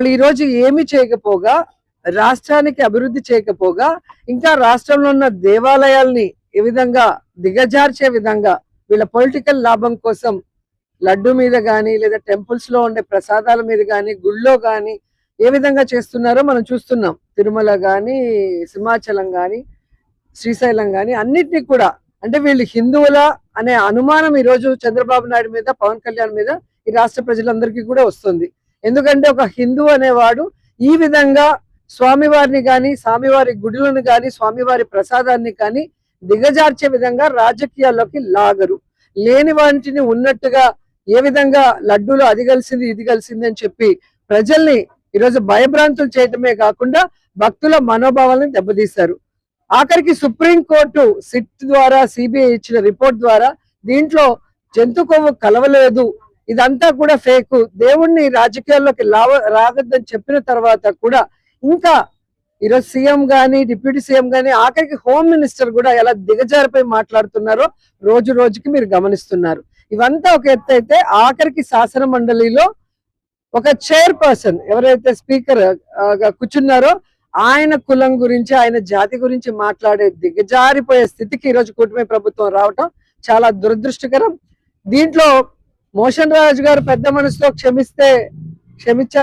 ఈ రోజు ఏమి చేయకపోగా, రాష్ట్రానికి అభివృద్ధి చేయకపోగా, ఇంకా రాష్ట్రంలో ఉన్న దేవాలయాల్ని ఏ విధంగా దిగజార్చే విధంగా వీళ్ళ పొలిటికల్ లాభం కోసం లడ్డు మీద గాని లేదా టెంపుల్స్ లో ఉండే ప్రసాదాల మీద గాని గుళ్ళో గాని ఏ విధంగా చేస్తున్నారో మనం చూస్తున్నాం. తిరుమల గాని, సింహాచలం గాని, శ్రీశైలం గాని అన్నిటినీ కూడా అంటే వీళ్ళు హిందువుల అనే అనుమానం ఈ రోజు చంద్రబాబు నాయుడు మీద, పవన్ కళ్యాణ్ మీద ఈ రాష్ట్ర ప్రజలందరికీ కూడా వస్తుంది. ఎందుకంటే ఒక హిందూ అనేవాడు ఈ విధంగా స్వామివారిని గాని, స్వామివారి గుడులను గాని, స్వామివారి ప్రసాదాన్ని కానీ దిగజార్చే విధంగా రాజకీయాల్లోకి లాగరు. లేని వాటిని ఉన్నట్టుగా ఏ విధంగా లడ్డూలు అది కలిసింది ఇది కలిసింది అని చెప్పి ప్రజల్ని ఈరోజు భయభ్రాంతులు చేయటమే కాకుండా భక్తుల మనోభావాలను దెబ్బతీశారు. ఆఖరికి సుప్రీంకోర్టు సిట్ ద్వారా సిబిఐ ఇచ్చిన రిపోర్ట్ ద్వారా దీంట్లో జంతు కొవ్వు కలవలేదు, ఇదంతా కూడా ఫేక్, దేవుణ్ణి రాజకీయాల్లోకి రాగద్దని చెప్పిన తర్వాత కూడా ఇంకా ఈరోజు సీఎం గాని, డిప్యూటీ సీఎం గాని, ఆఖరికి హోమ్ మినిస్టర్ కూడా ఎలా దిగజారిపోయి మాట్లాడుతున్నారో రోజు రోజుకి మీరు గమనిస్తున్నారు. ఇవంతా ఒక ఎత్తు అయితే ఆఖరికి శాసన మండలిలో ఒక చైర్పర్సన్ ఎవరైతే స్పీకర్ కూర్చున్నారో ఆయన కులం గురించి, ఆయన జాతి గురించి మాట్లాడే దిగజారిపోయే స్థితికి ఈరోజు కూటమి ప్రభుత్వం రావటం చాలా దురదృష్టకరం. దీంట్లో మోషన్ రాజు గారు పెద్ద మనసుతో క్షమించారు